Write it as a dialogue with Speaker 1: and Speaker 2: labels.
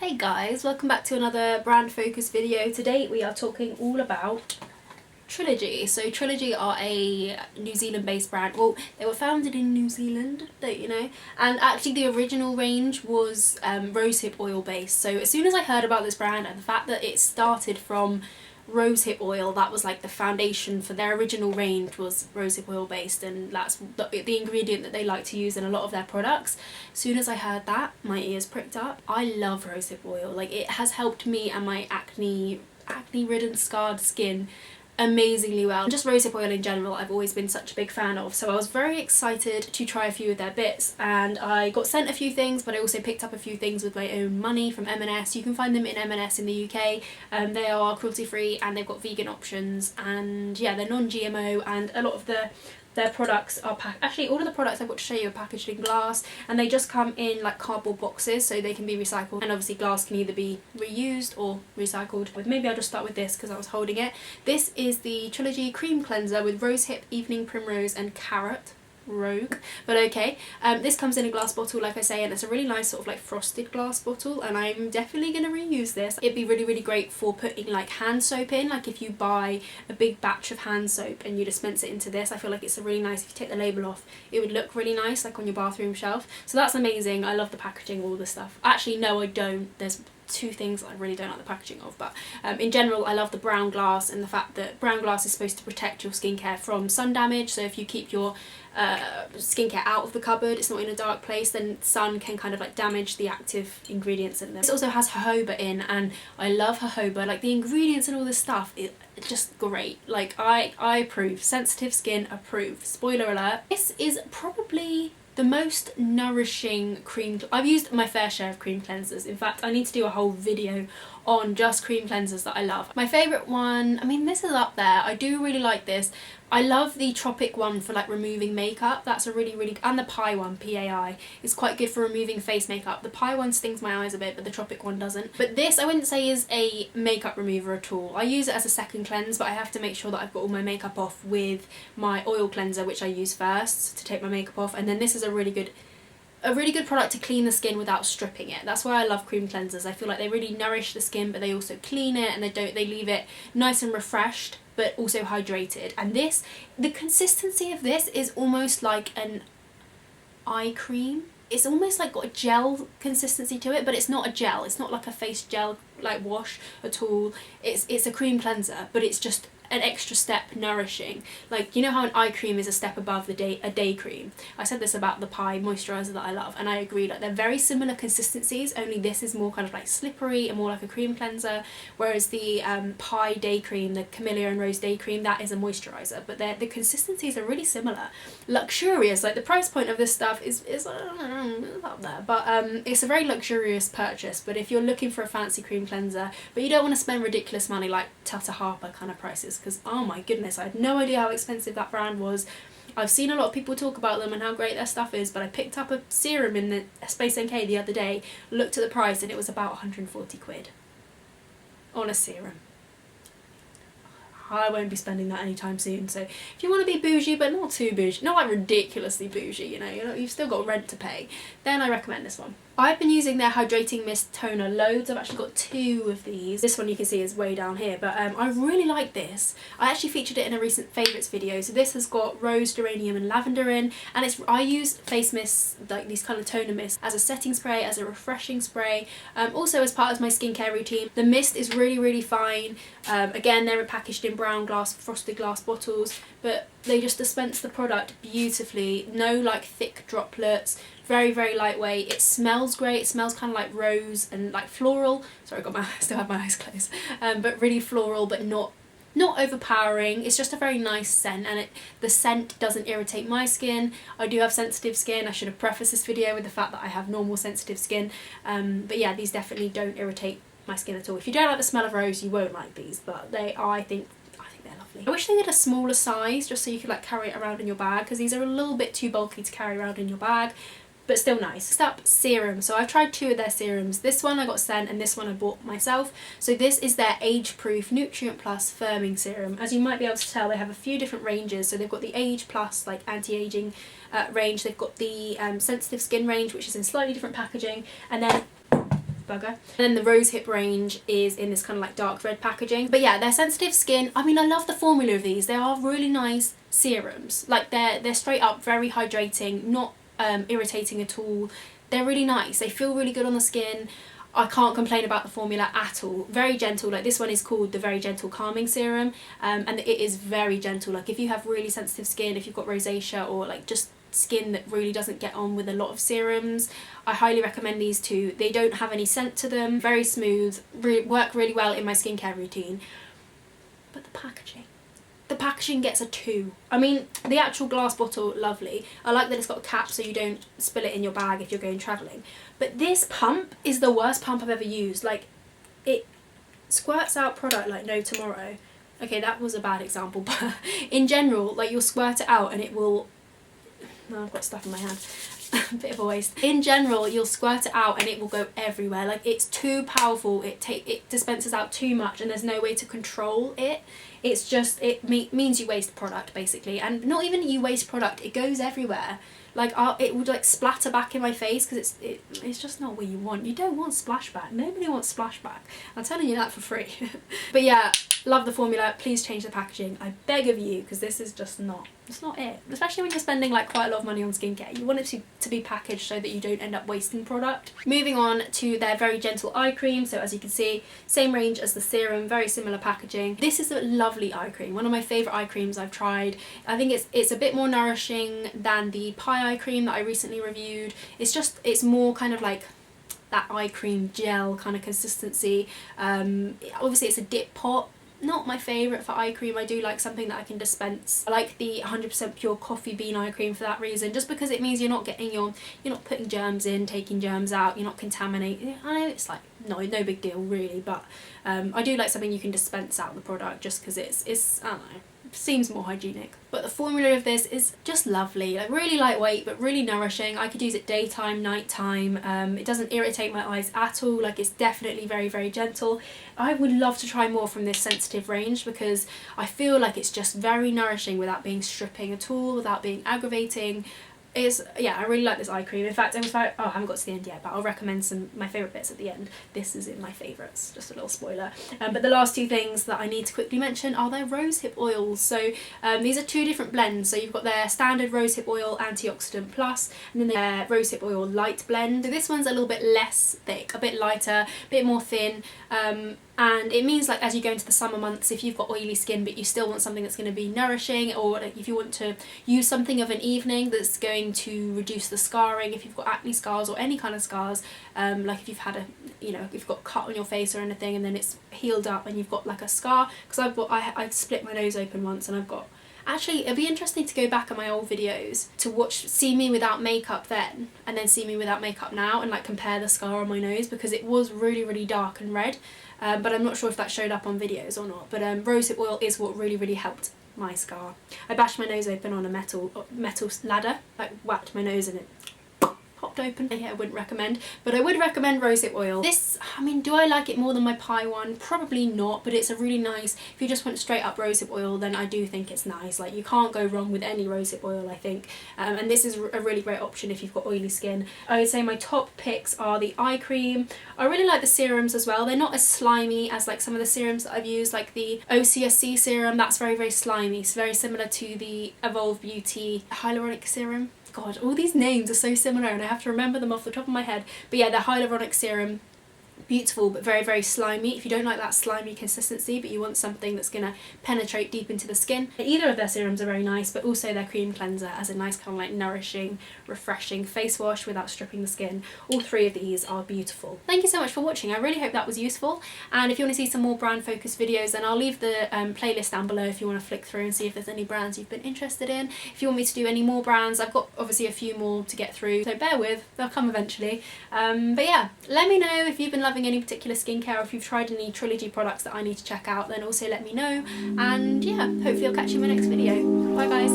Speaker 1: Hey guys, welcome back to another brand focus video. Today we are talking all about Trilogy. So Trilogy are a New Zealand based brand. Well, they were founded in New Zealand, don't you know? And actually the original range was rosehip oil based. So as soon as I heard about this brand and the fact that it started from rosehip oil, that was like the foundation for their original range, was rosehip oil based, and that's the ingredient that they like to use in a lot of their products. As soon as I heard that, my ears pricked up. I love rosehip oil. Like, it has helped me and my acne ridden scarred skin amazingly well. Just rosehip oil in general I've always been such a big fan of, so I was very excited to try a few of their bits, and I got sent a few things, but I also picked up a few things with my own money from M&S. You can find them in M&S in the UK. They are cruelty free and they've got vegan options, and yeah, they're non-GMO, and a lot of their products are actually all of the products I've got to show you are packaged in glass, and they just come in like cardboard boxes so they can be recycled, and obviously glass can either be reused or recycled. Maybe I'll just start with this because I was holding it. This is the Trilogy Cream Cleanser with rosehip, evening primrose and carrot. Rogue, but okay. This comes in a glass bottle, like I say, and it's a really nice sort of like frosted glass bottle, and I'm definitely going to reuse this. It'd be really great for putting like hand soap in. Like if you buy a big batch of hand soap and you dispense it into this, I feel like it's a really nice, if you take the label off, it would look really nice like on your bathroom shelf. So that's amazing. I love the packaging, all the stuff. Actually no, I don't. There's two things I really don't like the packaging of, but in general I love the brown glass, and the fact that brown glass is supposed to protect your skincare from sun damage. So if you keep your skincare out of the cupboard, it's not in a dark place, then sun can kind of like damage the active ingredients in them. This also has jojoba in, and I love jojoba. Like the ingredients and all this stuff, it's just great. Like I approve. Sensitive skin approve. Spoiler alert. This is probably the most nourishing cream. I've used my fair share of cream cleansers. In fact, I need to do a whole video on just cream cleansers that I love. My favourite one, I mean, this is up there. I do really like this. I love the Tropic one for like removing makeup. That's a really, and the Pi one, PAI, is quite good for removing face makeup. The Pi one stings my eyes a bit, but the Tropic one doesn't. But this I wouldn't say is a makeup remover at all. I use it as a second cleanse, but I have to make sure that I've got all my makeup off with my oil cleanser, which I use first to take my makeup off, and then this is a really good product to clean the skin without stripping it. That's why I love cream cleansers. I feel like they really nourish the skin, but they also clean it, and they leave it nice and refreshed, but also hydrated. And this, the consistency of this is almost like an eye cream. It's almost like got a gel consistency to it, but it's not a gel. It's not like a face gel like wash at all. It's a cream cleanser, but it's just an extra step nourishing. Like, you know how an eye cream is a step above a day cream? I said this about the Pi moisturiser that I love, and I agree. Like, they're very similar consistencies, only this is more kind of like slippery and more like a cream cleanser, whereas the Pi day cream, the Camellia and Rose day cream, that is a moisturiser. But the consistencies are really similar. Luxurious. Like, the price point of this stuff is up there, but it's a very luxurious purchase. But if you're looking for a fancy cream cleanser, but you don't want to spend ridiculous money like Tata Harper kind of prices, because oh my goodness, I had no idea how expensive that brand was. I've seen a lot of people talk about them and how great their stuff is, but I picked up a serum in the Space NK the other day, looked at the price, and it was about 140 quid on a serum. I won't be spending that anytime soon. So if you want to be bougie, but not too bougie, not like ridiculously bougie, you know, you've still got rent to pay, then I recommend this one. I've been using their Hydrating Mist Toner loads. I've actually got 2 of these. This one you can see is way down here, but I really like this. I actually featured it in a recent favourites video. So this has got rose, geranium and lavender in, and I use face mists, like these kind of toner mists, as a setting spray, as a refreshing spray, also as part of my skincare routine. The mist is really fine. Again, they're packaged in brown glass, frosted glass bottles, but they just dispense the product beautifully. No like thick droplets. Very lightweight. It smells great. It smells kind of like rose and like floral. Sorry, I still have my eyes closed. But really floral, but not overpowering. It's just a very nice scent, and the scent doesn't irritate my skin. I do have sensitive skin. I should have prefaced this video with the fact that I have normal sensitive skin. But yeah, these definitely don't irritate my skin at all. If you don't like the smell of rose, you won't like these, but I think they're lovely. I wish they did a smaller size, just so you could like carry it around in your bag, because these are a little bit too bulky to carry around in your bag, but still nice. Next up, Serum. So I've tried 2 of their serums. This one I got sent, and this one I bought myself. So this is their Age Proof Nutrient Plus Firming Serum. As you might be able to tell, they have a few different ranges. So they've got the Age Plus, like anti-aging range. They've got the Sensitive Skin range, which is in slightly different packaging. And then bugger. And then the rosehip range is in this kind of like dark red packaging. But yeah, they're sensitive skin. I mean, I love the formula of these. They are really nice serums. Like they're straight up very hydrating, not irritating at all. They're really nice. They feel really good on the skin. I can't complain about the formula at all. Very gentle. Like this one is called the Very Gentle Calming Serum, and it is very gentle. Like if you have really sensitive skin, if you've got rosacea or like just skin that really doesn't get on with a lot of serums, I highly recommend these two. They don't have any scent to them, very smooth, work really well in my skincare routine. But the packaging gets a 2. I mean, the actual glass bottle, lovely. I like that it's got a cap so you don't spill it in your bag if you're going travelling. But this pump is the worst pump I've ever used. Like, it squirts out product like no tomorrow. Okay, that was a bad example, but in general, like you'll squirt it out and it will... No, I've got stuff in my hand. A bit of a waste. In general, you'll squirt it out and it will go everywhere. Like it's too powerful. It dispenses out too much and there's no way to control it. It's just, means you waste product basically, and not even you waste product, it goes everywhere. Like it would like splatter back in my face because it's just not what you want. You don't want splashback. Nobody wants splashback. I'm telling you that for free. But yeah, love the formula. Please change the packaging. I beg of you, because this is just not, it's not it. Especially when you're spending like quite a lot of money on skincare. You want it to be packaged so that you don't end up wasting product. Moving on to their Very Gentle Eye Cream. So as you can see, same range as the serum, very similar packaging. This is a lovely eye cream. One of my favourite eye creams I've tried. I think it's a bit more nourishing than the pie eye cream that I recently reviewed. It's more kind of like that eye cream gel kind of consistency. Obviously it's a dip pot. Not my favourite for eye cream. I do like something that I can dispense. I like the 100% pure coffee bean eye cream for that reason, just because it means you're not putting germs in, taking germs out, you're not contaminating. I know it's like no big deal really, but I do like something you can dispense out the product just because it's I don't know, seems more hygienic. But the formula of this is just lovely, like really lightweight but really nourishing. I could use it daytime, nighttime. It doesn't irritate my eyes at all. Like it's definitely very, very gentle. I would love to try more from this sensitive range because I feel like it's just very nourishing without being stripping at all, without being aggravating. Yeah, I really like this eye cream. In fact, I haven't got to the end yet, but I'll recommend my favourite bits at the end. This is in my favourites, just a little spoiler. But the last two things that I need to quickly mention are their rosehip oils. So these are two different blends. So you've got their standard rosehip oil antioxidant plus, and then their rosehip oil light blend. So this one's a little bit less thick, a bit lighter, a bit more thin. And it means like as you go into the summer months, if you've got oily skin but you still want something that's going to be nourishing, or if you want to use something of an evening that's going to reduce the scarring, if you've got acne scars or any kind of scars, like if you've had if you've got a cut on your face or anything and then it's healed up and you've got like a scar, because I split my nose open once and I've got... Actually, it'd be interesting to go back at my old videos to see me without makeup then and then see me without makeup now and like compare the scar on my nose, because it was really, really dark and red. But I'm not sure if that showed up on videos or not. But rosehip oil is what really, really helped my scar. I bashed my nose open on a metal ladder, like whacked my nose in it. Popped open. Yeah, I wouldn't recommend, but I would recommend rosehip oil. This, I mean, do I like it more than my pie one? Probably not, but it's a really nice, if you just want straight up rosehip oil, then I do think it's nice. Like you can't go wrong with any rosehip oil, I think. And this is a really great option if you've got oily skin. I would say my top picks are the eye cream. I really like the serums as well. They're not as slimy as like some of the serums that I've used, like the OCSC serum. That's very, very slimy. It's very similar to the Evolve Beauty hyaluronic serum. God, all these names are so similar and I have to remember them off the top of my head. But yeah, the hyaluronic serum, beautiful but very, very slimy. If you don't like that slimy consistency but you want something that's going to penetrate deep into the skin, either of their serums are very nice, but also their cream cleanser as a nice kind of like nourishing, refreshing face wash without stripping the skin. All three of these are beautiful. Thank you so much for watching. I really hope that was useful, and if you want to see some more brand focused videos, then I'll leave the playlist down below if you want to flick through and see if there's any brands you've been interested in. If you want me to do any more brands, I've got obviously a few more to get through, so bear with, they'll come eventually. But yeah, let me know if you've been loving any particular skincare, or if you've tried any Trilogy products that I need to check out, then also let me know. And yeah, hopefully I'll catch you in my next video. Bye guys.